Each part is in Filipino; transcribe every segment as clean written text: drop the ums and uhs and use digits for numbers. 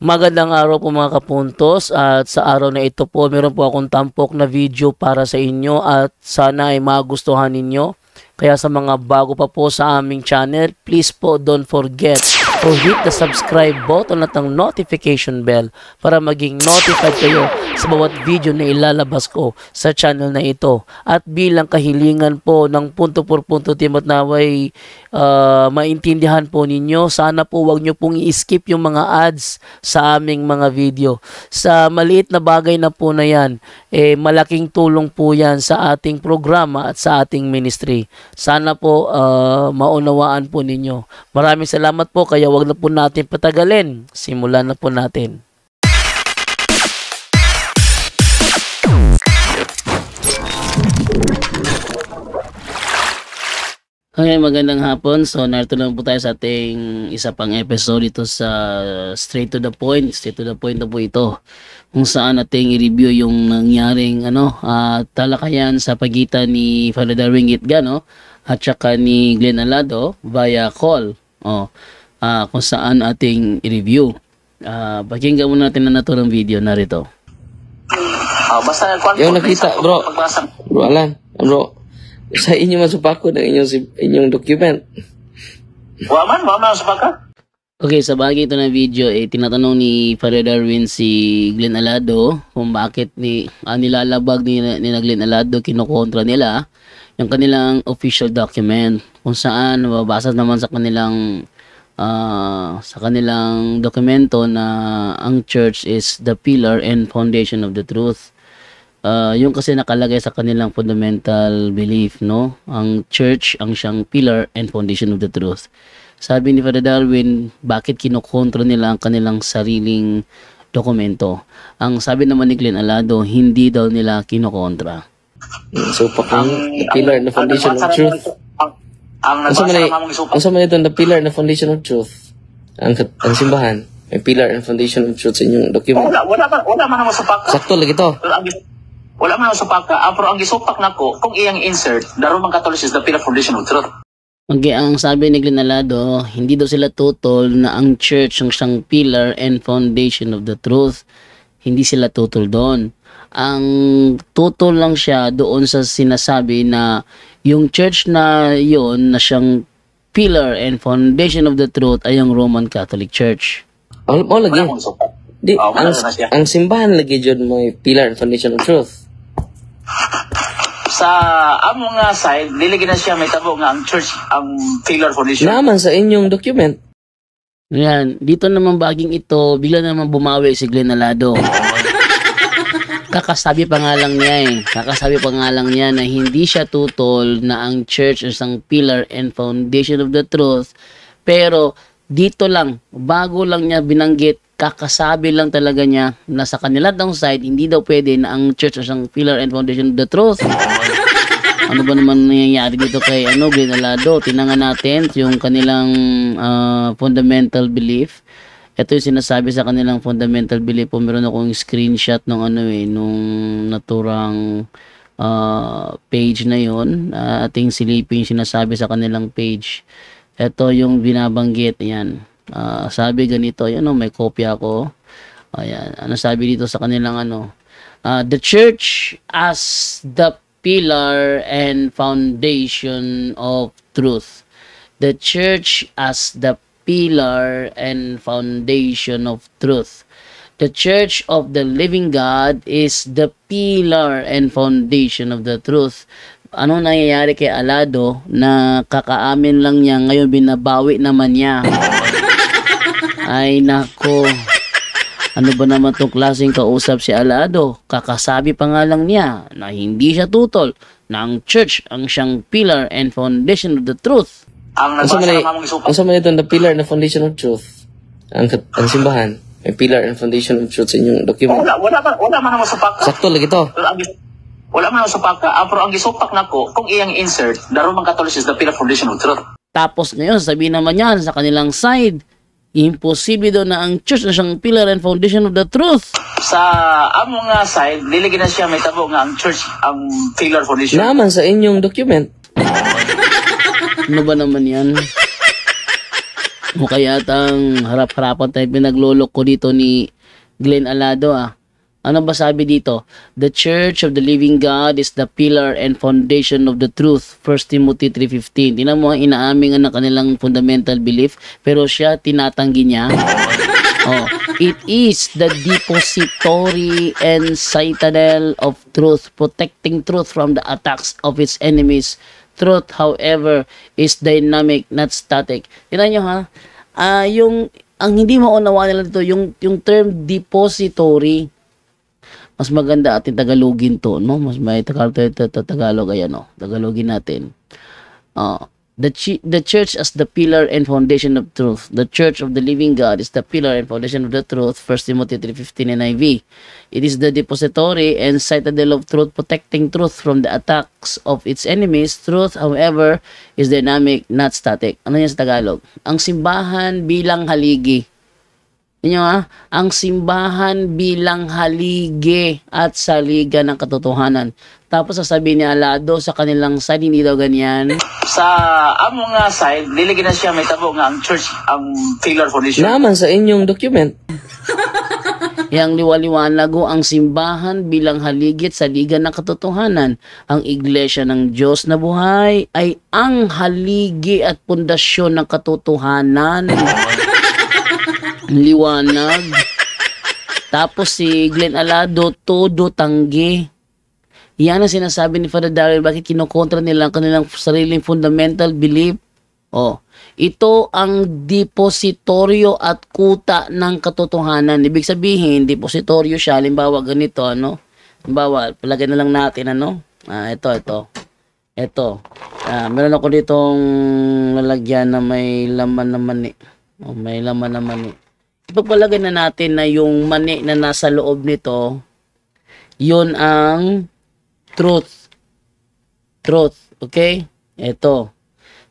Magandang araw po mga kapuntos, at sa araw na ito po meron po akong tampok na video para sa inyo at sana ay magustuhan ninyo. Kaya sa mga bago pa po sa aming channel, please po don't forget to hit the subscribe button at ang notification bell para maging notified kayo sa bawat video na ilalabas ko sa channel na ito. At bilang kahilingan po ng punto por punto team at naway maintindihan po ninyo, sana po wag nyo pong i-skip yung mga ads sa aming mga video. Sa maliit na bagay na po na yan, malaking tulong po yan sa ating programa at sa ating ministry. Sana po maunawaan po ninyo. Maraming salamat po, kaya wag na po natin patagalin. Simulan na po natin. Okay, magandang hapon. So, narito lang po tayo sa ating isa pang episode ito sa Straight to the Point. Straight to the Point na po ito. Kung saan nating i-review yung nangyaring talakayan sa pagitan ni Father Darwin Gitgano at saka ni Glenn Alado via call. Kung saan ating i-review. Pakinggan muna natin na naturang video narito. Basta yung nakita, bro. Bro Alan, bro. Sa inyo masupako ng inyong document. Waman supaka. Okay, sa bagay ito na video, tinatanong ni Father Darwin si Glenn Alado kung bakit nilalabag ni Glenn Alado, kinukontra nila yung kanilang official document, kung saan mababasa naman sa kanilang dokumento na ang church is the pillar and foundation of the truth. Yung kasi nakalagay sa kanilang fundamental belief, no? Ang church ang siyang pillar and foundation of the truth. Sabi ni Father Darwin, bakit kinukontra nila ang kanilang sariling dokumento? Ang sabi naman ni Glenn Alado, hindi daw nila kinukontra. So, ang pillar and the foundation of truth. Ang sama nito, the pillar and the foundation of truth. Ang simbahan, may pillar and foundation of truth sa inyong document. Wala man ang masupak. Sakto lagi to. Wala man ang supak ka, pero ang gisupak nako kung iyang insert, the Roman Catholic is the pillar foundation of truth. Okay, ang sabi ni Glenn Alado, hindi daw sila tutol na ang church ang siyang pillar and foundation of the truth. Hindi sila tutol doon. Ang tutol lang siya doon sa sinasabi na yung church na yon na siyang pillar and foundation of the truth ay ang Roman Catholic Church. Lagi. Ang simbahan lagi dyan may pillar and foundation of truth. Sa among side, nilagyan na siya may tabo nga ang church ang pillar foundation. Naman sa inyong document. Yan, dito naman baging ito, bigla naman bumawi si Glenn Alado. Kakasabi pa nga lang niya na hindi siya tutol na ang church is ang pillar and foundation of the truth. Pero dito lang, bago lang niya binanggit, kakasabi lang talaga niya na sa kanila daw side, hindi daw pwede na ang church is ang pillar and foundation of the truth. Ano ba naman nangyayari dito kay Glenn Alado? Tinangan natin yung kanilang fundamental belief. Ito yung sinasabi sa kanilang fundamental belief po. Meron akong screenshot nung nung naturang page na yon. Ating silipin sinasabi sa kanilang page. Ito yung binabanggit. Ayan. Sabi ganito. Ayan, may kopya ko. Ayan. Ano sabi dito sa kanilang the church as the pillar and foundation of truth. The church as the pillar and foundation of truth. The church of the living God is the pillar and foundation of the truth. Ano nangyayari kay Alado na kakaamin lang niya, ngayon binabawi naman niya? Ay nako. Ano ba naman itong klaseng kausap si Alado? Kakasabi pa nga lang niya na hindi siya tutol na ang church ang siyang pillar and foundation of the truth. Ang sama nito, the pillar and the foundation of truth. Ang simbahan, may pillar and foundation of truth sa inyong document. Wala man ang masupak ka. Sakto lagi to. Wala man ang supak ka, pero ang gisupak nako kung iyang insert, the Roman Catholic is the pillar foundation of truth. Tapos ngayon, sabihin naman yan sa kanilang side, imposible daw na ang church na siyang pillar and foundation of the truth. Sa among side, nilagyan na siya may tabo nga ang church ang pillar foundation. Naman sa inyong document. Ano ba naman yan? O kaya atang harap-harapan tayo pinaglulok ko dito ni Glenn Alado Ano ba sabi dito? The Church of the Living God is the pillar and foundation of the truth. 1 Timothy 3:15. Tingnan mo, inaamin ng kanilang fundamental belief, pero siya tinatanggi niya. It is the depository and citadel of truth, protecting truth from the attacks of its enemies. Truth, however, is dynamic, not static. Tingnan nyo ang hindi maunawaan nila dito, yung term depository, mas maganda ating Tagalogin to, no? Mas may Tagalog, ayan, no? Tagalogin natin. The church as the pillar and foundation of truth. The church of the living God is the pillar and foundation of the truth. 1 Timothy 3:15 NIV. It is the depository and citadel of truth, protecting truth from the attacks of its enemies. Truth, however, is dynamic, not static. Ano yan sa Tagalog? Ang simbahan bilang haligi. Ang simbahan bilang haligi at saliga ng katotohanan. Tapos sasabihin ni Alado sa kanilang side, hindi daw ganyan. Sa among nga side, niligyan na siya may tabo nga ang church, ang pillar foundation. Naman sa inyong document. Yang liwaliwanag ang simbahan bilang haligi at saliga ng katotohanan. Ang iglesia ng Diyos na buhay ay ang haligi at pundasyon ng katotohanan. Liwanag. Tapos si Glenn Alado, todo tanggi. Yan ang sinasabi ni Father Daryl, bakit kinukontra nila ang kanilang sariling fundamental belief. Ito ang depositoryo at kuta ng katotohanan. Ibig sabihin, depositoryo siya. Halimbawa, ganito, Halimbawa, palagay na lang natin, ito. Meron ako ditong lalagyan na may laman na mani. May laman na mani. Ipagpalagay na natin na yung mani na nasa loob nito, yun ang truth. Okay? Ito.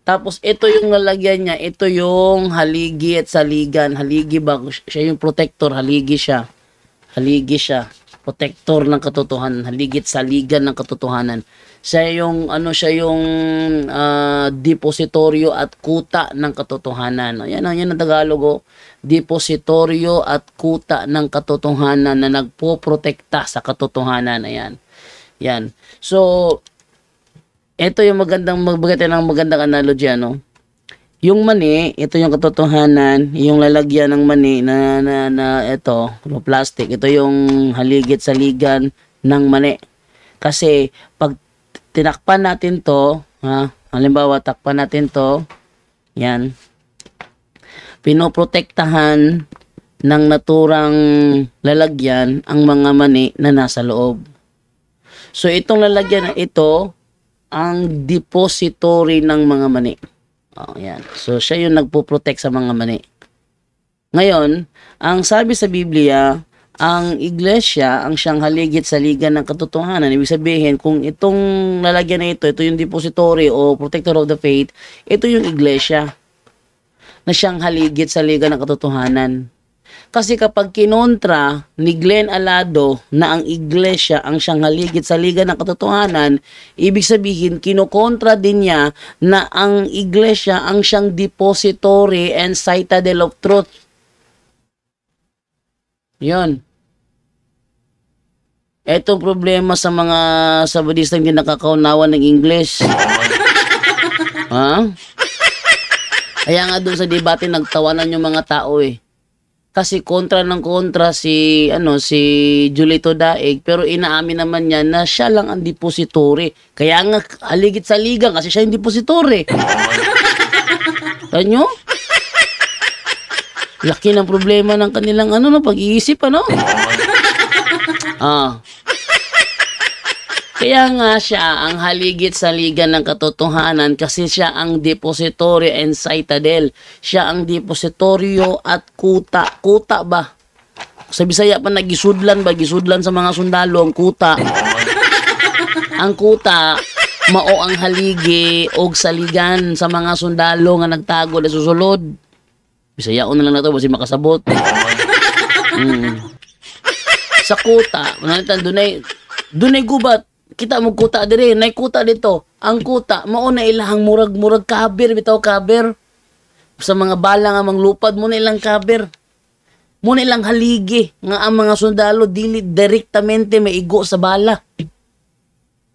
Tapos, ito yung lalagyan niya. Ito yung haligi at saligan. Haligi ba? Siya yung protector. Haligi siya. Protector ng katotohanan. Haligi at saligan ng katotohanan. Siya yung, depositoryo at kuta ng katotohanan. Yan ang Tagalog. Depositoryo at kuta ng katotohanan na nagpoprotekta sa katotohanan. Ayan. Yan. So, ito yung magandang analogy, Yung mani, ito yung katotohanan, yung lalagyan ng mani na ito, plastic. Ito yung haligit saligan ng mani. Kasi pag tinakpan natin to, halimbawa takpan natin to, yan. Pinoprotektahan ng naturang lalagyan ang mga mani na nasa loob. So, itong lalagyan na ito, ang depository ng mga mani. Yan. So, siya yung nagpo-protect sa mga mani. Ngayon, ang sabi sa Biblia, ang iglesia, ang siyang haligit saligan ng katotohanan. Ibig sabihin, kung itong lalagyan na ito yung depository o protector of the faith, ito yung iglesia na siyang haligit saligan ng katotohanan. Kasi kapag kinontra ni Glenn Alado na ang iglesia ang siyang haligit sa liga ng katotohanan, ibig sabihin kinokontra din niya na ang iglesia ang siyang depository and citadel of truth. Yon. Etong problema sa mga Sabadistang hindi nakakaunawan ng English. Kaya nga doon sa debate nagtawanan yung mga tao Kasi kontra si Julito Daig, pero inaamin naman niya na siya lang ang depository. Kaya nga haligit sa liga kasi siya yung depository. Tanyo? Laki ng problema ng kanilang pag-iisip Kaya nga siya ang haligit sa liga ng katotohanan kasi siya ang depository and citadel. Siya ang depositoryo at kuta. Kuta ba? Sa Bisaya pa nagisudlan sa mga sundalo ang kuta. Ang kuta, mao ang haligi og saligan sa mga sundalo nga nagtago na susulod. Bisaya na lang na ito, basi makasabot. Sa kuta, dunay gubat. Kita mo kuta dire, nay kuta dito. Ang kuta mao na ilahang murag kabir bitaw kabir. sa mga bala nga manglupad mo na ilang cover. Mo na ilang haligi nga ang mga sundalo dili direktamente maigo sa bala.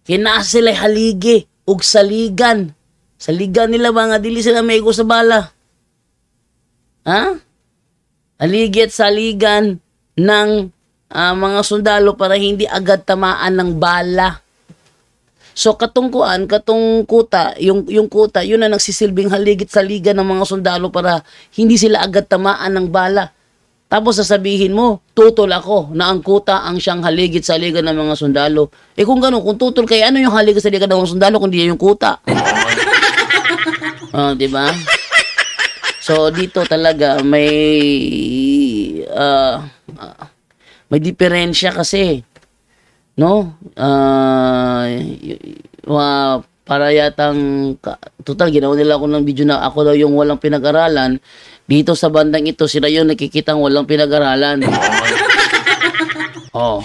Kina sila haligi ug saligan. Saligan nila mga dili sila maigo sa bala. Ha? Haligi at saligan ng mga sundalo para hindi agad tamaan ng bala. So katong kuta, yung kuta, yun na nagsisilbing haligit saligan ng mga sundalo para hindi sila agad tamaan ng bala. Tapos sasabihin mo, tutol ako na ang kuta ang siyang haligit saligan ng mga sundalo. Eh kung gano'n, kung tutol kayo, ano yung haligit saligan ng mga sundalo kundi yung kuta? Di ba? So dito talaga may diferensya kasi, no? Para yatang total ginawa nila ako ng video na ako daw yung walang pinag-aralan. Dito sa bandang ito, sila yung nakikitang walang pinag-aralan. Oh.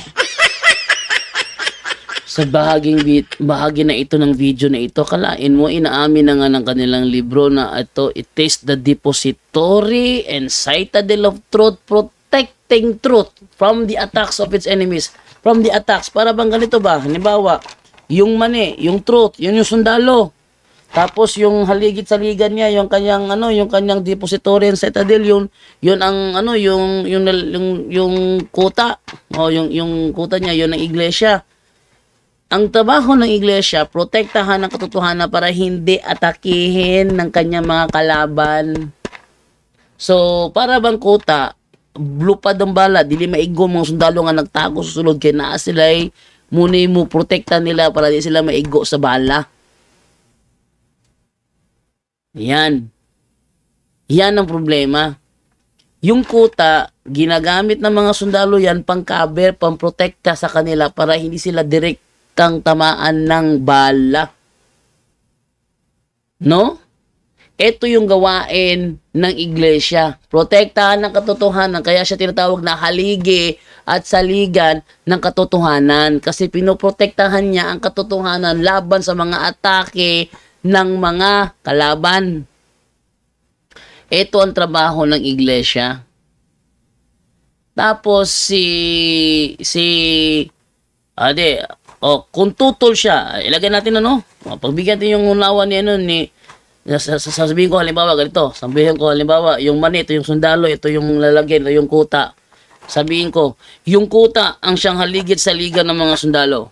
Sa bahagi na ito ng video na ito, kalain mo, inaamin na nga ng kanilang libro na ito, it is the depository and citadel of truth, protecting truth from the attacks of its enemies. From the attacks, para bang ganito ba? Halimbawa, yung mani, yung truth, yun yung sundalo. Tapos yung haligit saligan niya, yung kanyang depository and citadel, yun ang yung kuta. O yung kuta niya, yun ang iglesia. Ang trabaho ng iglesia, protektahan ang katotohanan para hindi atakihin ng kanyang mga kalaban. So, para bang kuta, lupad ang bala, dili maigo mga sundalo nga nagtago sa sulod kay naa sila'y muna mo protekta nila para di sila maigo sa bala. Yan ang problema. Yung kuta, ginagamit ng mga sundalo yan pang cover, pang protekta sa kanila para hindi sila direktang tamaan ng bala. No? Ito yung gawain ng iglesia. Protektahan ng katotohanan. Kaya siya tinatawag na haligi at saligan ng katotohanan. Kasi pinoprotektahan niya ang katotohanan laban sa mga atake ng mga kalaban. Ito ang trabaho ng iglesia. Tapos kung tutol siya, ilagay natin pagbigyan natin yung unawa ni sasabihin ko halimbawa ganito, sabihin ko halimbawa yung mani, ito yung sundalo, ito yung lalagyan, ito yung kuta. Sabihin ko, yung kuta ang siyang haligit sa liga ng mga sundalo.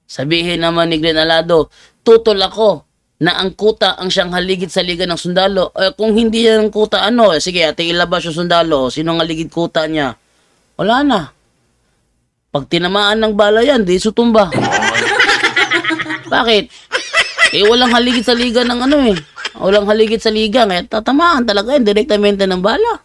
Sabihin naman ni Glenn Alado, tutol ako na ang kuta ang siyang haligit sa liga ng sundalo. Kung hindi yan ang kuta, sige, ate ilabas yung sundalo. Sino ang haligit kuta niya? Wala na. Pag tinamaan ng bala yan, di sutumba. Bakit? Walang haligit sa liga ng walang haligit sa liga. Kaya tatamaan talaga yan, direktamente ng bala.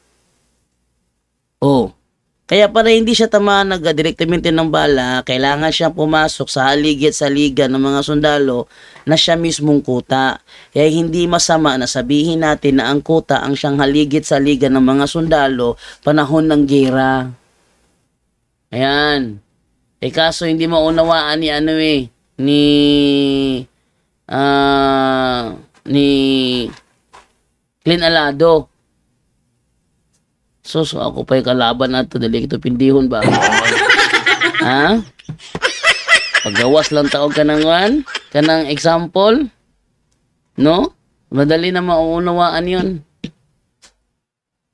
Kaya para hindi siya tamaan direktamente ng bala, kailangan siyang pumasok sa haligit sa liga ng mga sundalo na siya mismong kuta. Kaya hindi masama na sabihin natin na ang kuta ang siyang haligit sa liga ng mga sundalo panahon ng gera. Ayan. Kaso hindi maunawaan ni Glenn Alado. So ako pa yung kalaban nato, dali ito pindihon ba? Ha? Paggawas lang taog kanang example, no? Madali na maunawaan yun.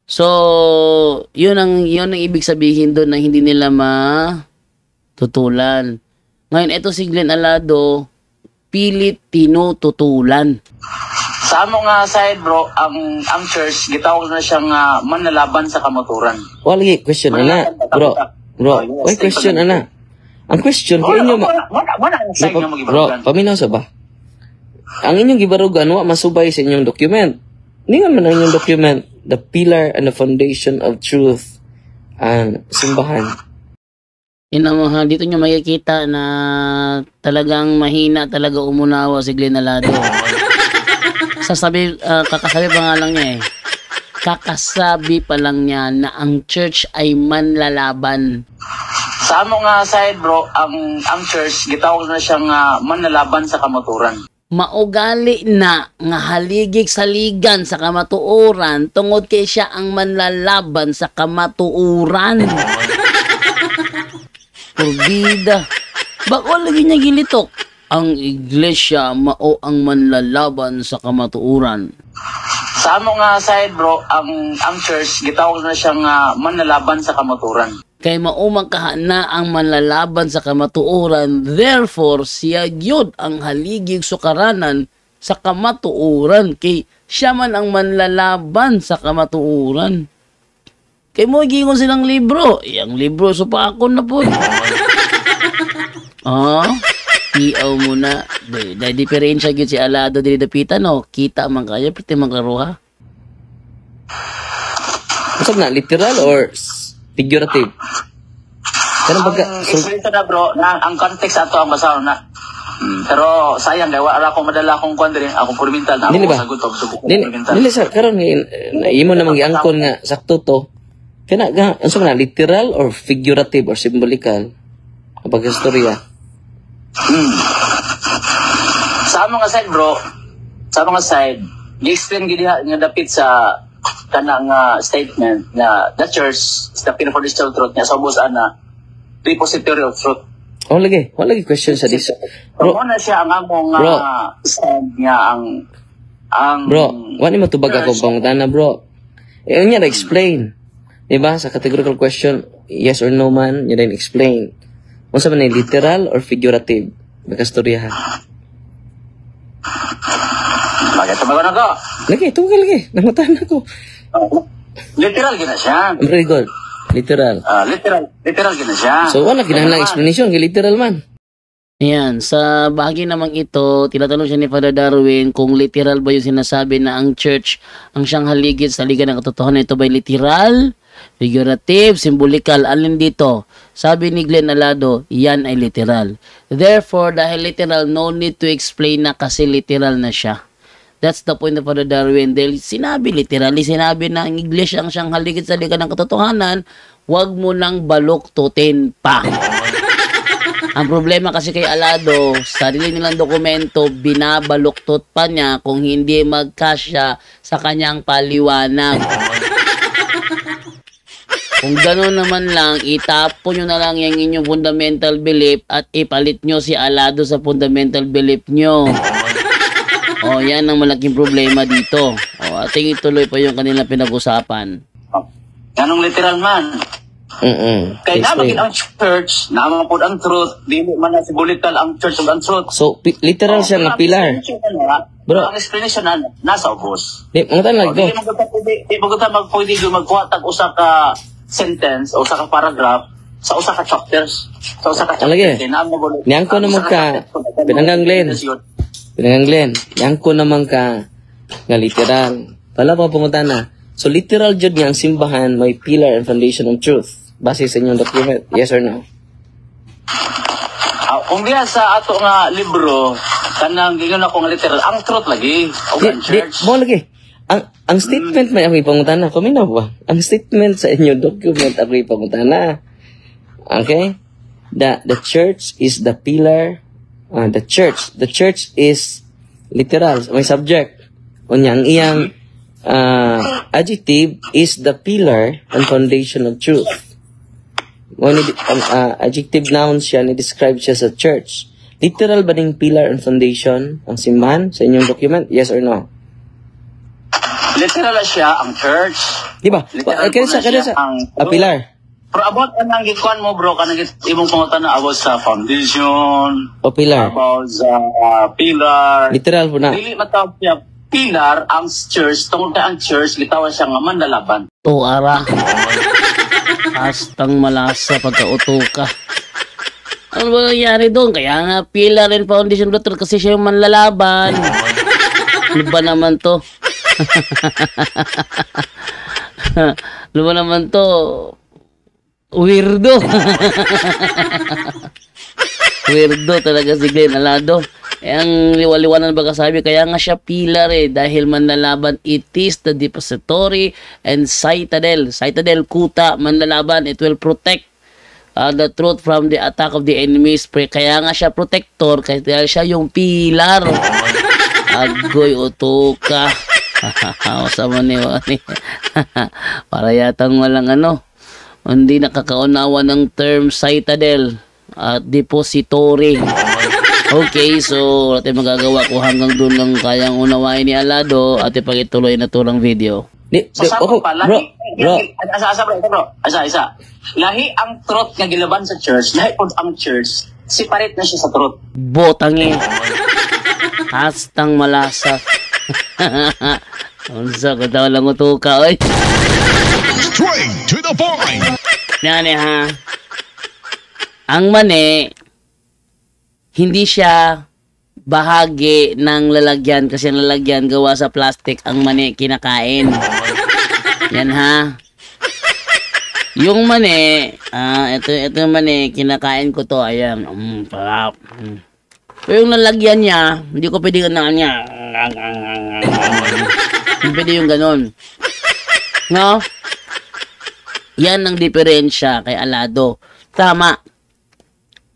So, yun ang ibig sabihin doon na hindi nila matutulan. Ngayon, ito si Glenn Alado, pilit tinututulan. Sa among side bro, ang church gitawag na siyang manlalaban sa kamaturan. Wala question ana. Bro, why question ana? Ang question ko inyo bro, paminaw sa ba? Ang inyong gibarugan wa masubay sa inyong document. Ningan man ang inyong document, the pillar and the foundation of truth and simbahan. Dito nyo makikita na talagang mahina talaga umunawa si Glenn Alado. Kakasabi pa nga lang niya Kakasabi pa lang niya na ang church ay manlalaban. Sa among side bro, ang church gitawag na siyang manlalaban sa kamaturan. maugali na nga haligig saligan sa kamatuoran tungod kay siya ang manlalaban sa kamatuoran. Purbida. Bako lagi niya gilitok. Ang iglesia mao ang manlalaban sa kamatuoran. Sa amo nga side bro, ang church gitawag na siyang manlalaban sa kamatuoran. Kay maumang kahana ang manlalaban sa kamatuoran, therefore siya gyud ang haligig sukaranan sa kamatuoran, kay siya man ang manlalaban sa kamatuoran. Kay mo gingon silang libro, yang libro so pa ako na po. Tiaw mo na. Dahil diferensya gyud si Alado dili dapitan no, kita man kaya pati maglaruha. Usab na literal or figurative? Pero Explain na bro, ang context ato ang basaw na. Pero sayang dahil wala akong madala akong kwan din, akong fundamental na ako sagot og subok ko fundamental. Dili sa karon imo na mangiangkon nga sakto to. Kana unsa man literal or figurative or symbolical kapag istorya? Sa mga side bro, sa mga side, gi-explain gid nga dapit sa kanang statement na the church is the pinaka-foundational truth niya sa ubos ana repository of truth. Wala question sa dis. Bro, na siya ang among stand niya ang bro, wala mo tubag ako pangutana bro. Yun niya na-explain. Diba? Sa categorical question, yes or no man, yun na explain. Kung sa man literal or figurative? Magkastoryahan. Bakit tumagon ako? Lagi. Namatahan ako. Literal gina siya. Very good. Literal. Literal gina siya. So, wala kinahanglang explanation. Literal man. Ayan, sa bahagi namang ito, tinatanong siya ni Father Darwin kung literal ba yung sinasabi na ang church ang siyang haligid sa ligan ng katotohanan. Ito ba literal, figurative, symbolical? Alin dito? Sabi ni Glenn Alado, yan ay literal. Therefore, dahil literal, no need to explain na kasi literal na siya. That's the point of Father Darwin. Dahil sinabi na ang iglesia ang siyang haligid sa ligan ng katotohanan, wag mo nang baluktutin pa. Ang problema kasi kay Alado, sarili nilang dokumento, binabaluktot pa niya kung hindi magkasya sa kanyang paliwanag. Kung gano'n naman lang, itapon nyo na lang yung inyong fundamental belief at ipalit nyo si Alado sa fundamental belief nyo. O, yan ang malaking problema dito. O, ating ituloy pa yung kanilang pinag-usapan. Ganong literal man. Kaya naman ang church, naman po ang truth, di man na symbolical ang church of ang truth. So, literal siya nga pilar. Bro, ang explanation na nasa ubos. Di mo tan lagdo. Di mo kita magpwede magkuha tag usa ka sentence o usa ka paragraph sa usa ka chapters. Sa usa ka chapters. Niyang ko naman ka pinanggang Glenn. Niyang ko naman ka nga literal. Wala pa pungutan na. So literal jud nga ang simbahan may pillar and foundation of truth. Base sa inyong document, yes or no? Kung diya sa ato nga libro, kanang gingon ako nga literal, ang truth lagi, o ang church. Mo lagi. Ang statement may ako ipangutana. Paminaw ba? Ang statement sa inyong document ako ipangutana. Okay? The church is the pillar. The church is literal. May subject. Unya, ang iyang adjective is the pillar and foundation of truth. When adjective noun siya, ni-describe siya sa church. Literal ba ning pillar and foundation ang simbahan sa inyong document? Yes or no? Literal siya ang church. Di ba? Kaya sa pilar. Pero about anang gikuan mo bro, kanang imong pangutan na about sa foundation, o pilar. About sa pillar. Literal po na. Dili matawag siya pilar ang church, tungkol kay ang church gitawag siya nga manlalaban. Ara. Hastang malasa pagkauto ka. Ano ba nangyari doon? Kaya nga, pillar and foundation of the truth kasi siya yung manlalaban. Ano ba naman to? Ano ba naman to? Weirdo. Weirdo talaga si Glenn Alado. Ang liwaliwanan ba kasabi, kaya nga siya pillar dahil manlalaban, it is the depository and citadel. Citadel, kuta, manlalaban, it will protect the truth from the attack of the enemies. Kaya nga siya protector, kaya siya yung pillar. Agoy utuka. Sa mani. Para yatang walang hindi nakakaunawa ng term citadel at depository. Okay, so natin magagawa ko hanggang doon lang kayang unawain ni Alado at ipagituloy na to ng video. Isa. Lahi ang truth nga gilaban sa church, lahi po ang church, separate na siya sa truth. Botangi. Hastang malasat. Unsa ko daw lang utuka, oy. Straight to the point. Yan ha. Ang mani, hindi siya bahagi ng lalagyan kasi ang lalagyan gawa sa plastic, ang mani kinakain. Yan ha. Yung mani, ito yung mani, kinakain ko to, ayan. Parap. Pero yung lalagyan niya, hindi ko pwede ganaan niya. Hindi pwede yung ganon. No? Yan ang diferensya kay Alado. Tama.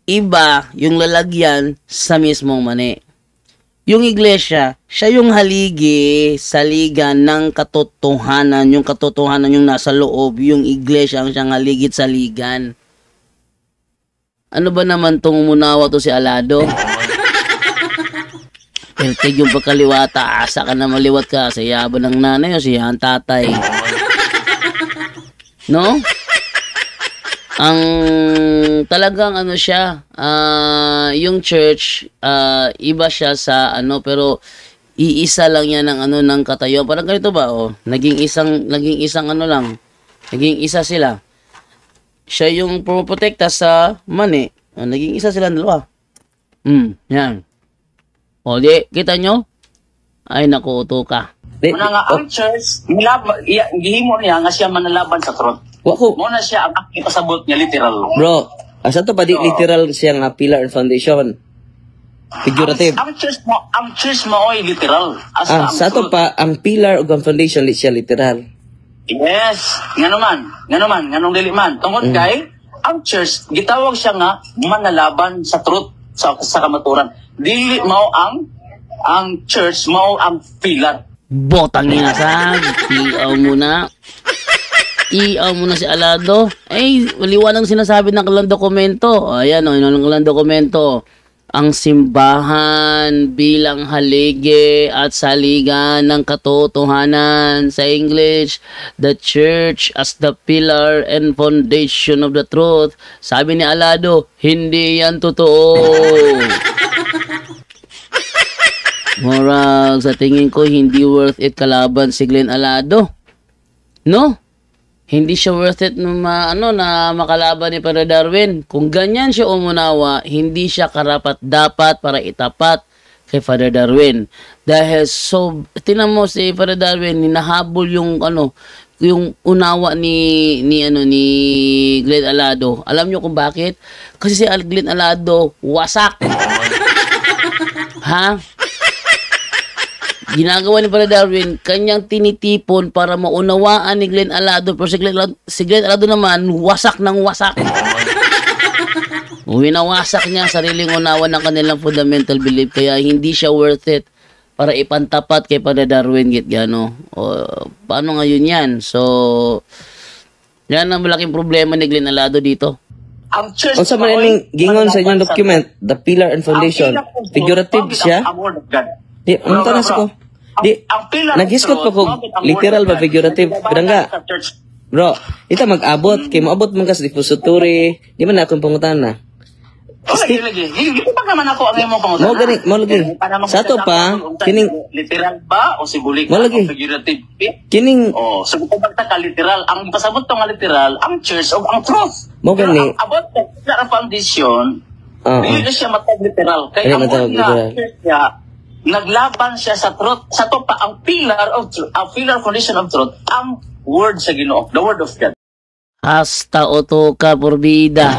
Iba yung lalagyan sa mismong mani. Yung iglesia, siya yung haligi sa liga ng katotohanan. Yung katotohanan yung nasa loob. Yung iglesia ang siyang haligit sa ligan. Ano ba naman tong umunawa to si Alado? Pertig yung pagkaliwata. Asa ka na maliwat ka. Sa yaban ng nanay o siya ang tatay. No? Ang talagang siya, yung church, iba siya sa pero iisa lang yan ng katayuan. Parang ganito ba? Naging isang lang. Naging isa sila. Siya yung pumoprotekta sa mani. Naging isa sila dalawa. Yan. Di, kita nyo? Ay, naku, utuka. Muna nga ang church, gihimo niya nga siya manalaban sa truth. Muna siya ang ipasabot niya literal. Bro, asa to pa di literal siya nga pillar and foundation? Figurative. Ang church mo ay literal. Sa to pa ang pillar ug ang foundation siya literal. Yes, nganong dili man. Tungod kay ang church gitawag siya nga manalaban sa truth sa kamaturan. Dili mao ang church mao ang pillar. Botangin na sa iaw muna si Alado. Ay, maliwanag sinasabi ng kalang dokumento. Ayan yung kalang dokumento. Ang simbahan bilang haligi at saligan ng katotohanan. Sa English, the church as the pillar and foundation of the truth. Sabi ni Alado, hindi yan totoo. Murag, sa tingin ko, hindi worth it kalaban si Glenn Alado. No? Hindi siya worth it na makalaban ni Father Darwin. Kung ganyan siya umunawa, hindi siya karapat-dapat para itapat kay Father Darwin. Dahil tinan mo si Father Darwin, hinahabol yung yung unawa ni Glenn Alado. Alam niyo kung bakit? Kasi si Glenn Alado wasak. Ha? Ginagawa ni Father Darwin, kanyang tinitipon para maunawaan ni Glenn Alado. Pero si Glenn Alado naman, wasak ng wasak. Winawasak niya sariling unawa ng kanilang fundamental belief. Kaya hindi siya worth it para ipantapat kay Father Darwin. Paano ngayon yan? So, yan ang malaking problema ni Glenn Alado dito. Ang church sa maning gingon sa inyong document, the pillar and foundation, figurative siya? Di, ang tanas ko. Di, nag-hiskot pa ko, literal ba, figurative? Kadangga. Bro, ita mag-abot, kay maabot man kas depository, di man na akong pangutan na. Hindi pa naman ako ang imong pangutan. Mo lagi. Sa to pa, kining literal ba o simbolik o figurative? Kining so kung ka literal, ang pasabot to nga literal, ang church o ang truth. Mo gani. Abot sa foundation, hindi siya matag literal. Kaya ang church niya naglaban siya sa truth. Sa to pa ang pillar of truth, ang pillar foundation of truth, ang word sa Ginoo, the word of God. Hasta utuka porbida.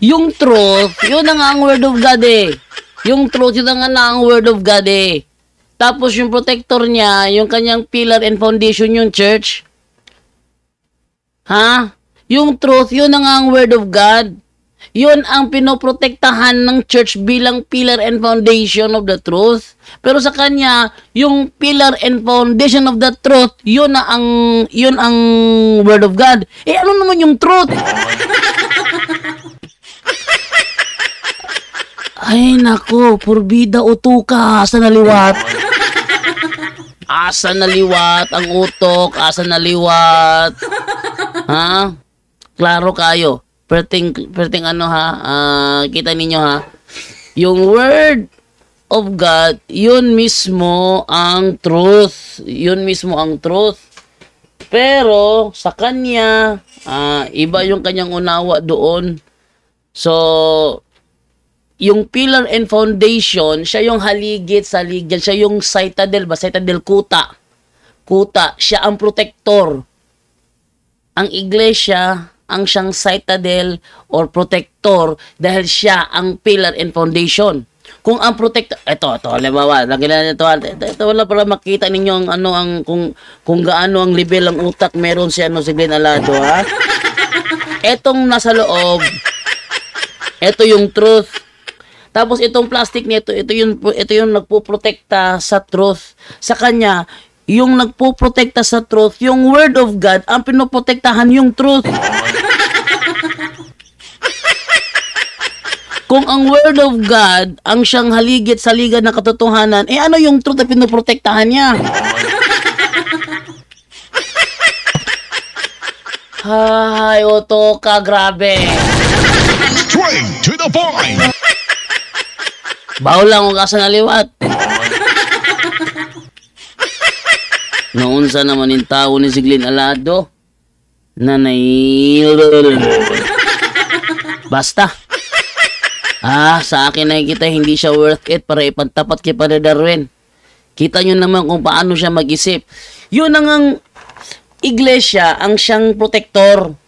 Yung truth, yun na nga ang word of God eh. Yung truth, yun na nga ang word of God eh. Tapos yung protector niya, yung kanyang pillar and foundation, yung church. Ha? Yung truth, yun na nga ang word of God. Yun ang pinoprotektahan ng church bilang pillar and foundation of the truth. Pero sa kanya, yung pillar and foundation of the truth, yun ang word of God. Eh ano naman yung truth? Ay nako, purbida utuka, asa naliwat. Asa naliwat ang utok, asa naliwat. Ha? Klaro kayo. Perting ano ha, kita ninyo ha, yung word of God, yun mismo ang truth. Yun mismo ang truth. Pero sa kanya, iba yung kanyang unawa doon. So, yung pillar and foundation, siya yung haligit sa legal, siya yung citadel ba? Citadel kuta. Kuta, siya ang protector. Ang iglesia, ang siyang citadel or protector dahil siya ang pillar and foundation. Kung ang protector, ito, halimbawa, lagyan na ito wala para makita ninyo ang kung gaano ang level ng utak meron si Glenn Alado, ha? Etong nasa loob, ito yung truth. Tapos itong plastic nito, ito yung nagpoprotekta sa truth. Sa kanya, yung nagpoprotekta sa truth, yung word of God, ang pinoprotektahan yung truth. Kung ang word of God ang siyang haligit sa liga ng katotohanan, eh ano yung truth na pinoprotektahan niya? Hay, utoka, grabe. Straight to the point. Baho lang kung kasa naliwat. Naunsa naman yung tao ni Glenn Alado na basta. Sa akin nakikita hindi siya worth it para ipantapat kay Father Darwin. Kita nyo naman kung paano siya mag-isip. Yun ang iglesia, ang siyang protector.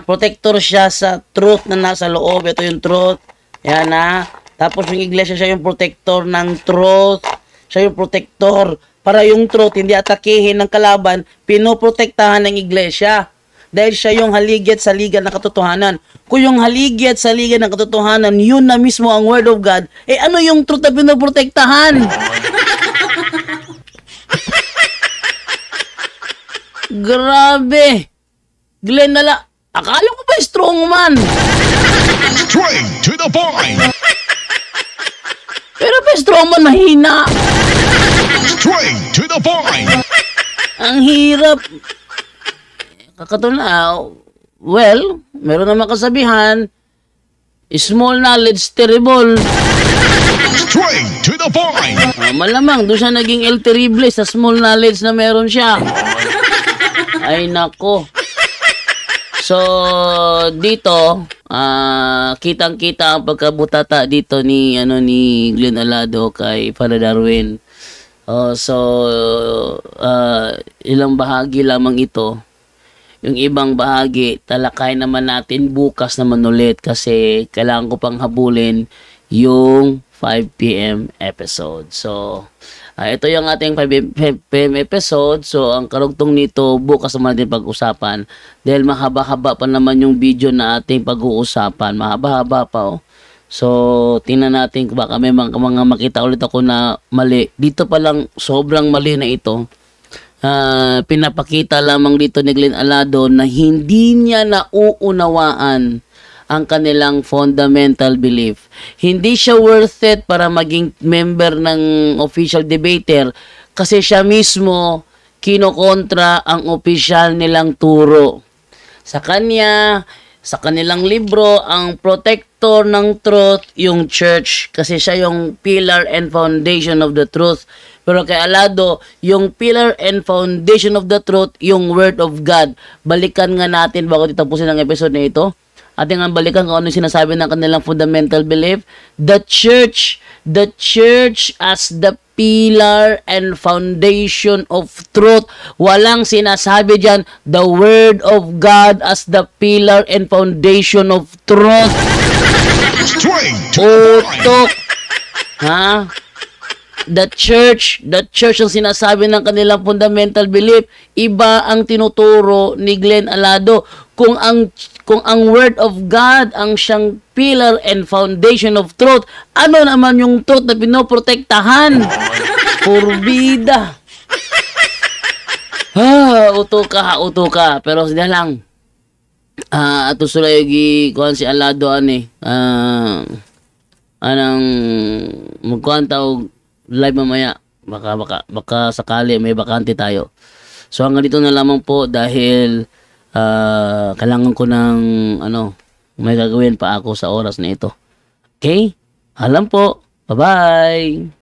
Protector siya sa truth na nasa loob. Ito yung truth. Yan Tapos yung iglesia, siya yung protector ng truth. Siya yung protector. Para yung truth, hindi atakihin ng kalaban, pinoprotektahan ng iglesia. Dahil siya yung haligit sa liga ng katotohanan. Kung yung haligit sa liga ng katotohanan, yun na mismo ang word of God, eh ano yung truth na pinoprotektahan? Grabe. Glenn Alado, akala ko ba strong man? Straight to the point. Pero pa strong man mahina. Straight to the point. Ang hirap. Kakatulad, well, meron naman kasabihan, small knowledge, terrible. Straight to the point. Malamang, doon siya naging el terrible sa small knowledge na meron siya. Ay, nako. So, dito, kitang-kita ang pagkabutata dito ni Glenn Alado kay Father Darwin. Ilang bahagi lamang ito. Yung ibang bahagi, talakay naman natin bukas naman ulit kasi kailangan ko pang habulin yung 5 p.m. episode. So, ito yung ating 5 p.m. episode. So, ang karugtong nito, bukas naman natin pag-usapan. Dahil mahaba-haba pa naman yung video na ating pag-uusapan. Mahaba-haba pa, So, tingnan natin kung baka may mga makita ulit ako na mali. Dito pa lang, sobrang mali na ito. Pinapakita lamang dito ni Glenn Alado na hindi niya nauunawaan ang kanilang fundamental belief. Hindi siya worth it para maging member ng official debater kasi siya mismo kinokontra ang opisyal nilang turo. Sa kanilang libro, ang protector ng truth, yung church, kasi siya yung pillar and foundation of the truth. Pero kay Alado, yung pillar and foundation of the truth, yung word of God. Balikan nga natin bago tapusin ang episode na ito. Ating nga balikan kung ano sinasabi ng kanilang fundamental belief. The church as the pillar and foundation of truth. Walang sinasabi dyan, the word of God as the pillar and foundation of truth. Straight to the point. Utok. the church ang sinasabi ng kanilang fundamental belief, iba ang tinuturo ni Glenn Alado. Kung ang word of God ang siyang pillar and foundation of truth, ano naman yung truth na pinoprotektahan? Purbida. Uto ka. Pero sila lang. Ato sulay kuan si Alado ani. Anang magkuhan tao live mamaya. Baka sakali may bakante tayo. So hanggang dito na lamang po dahil kailangan ko ng may gagawin pa ako sa oras na ito. Okay? Alam po. Bye-bye.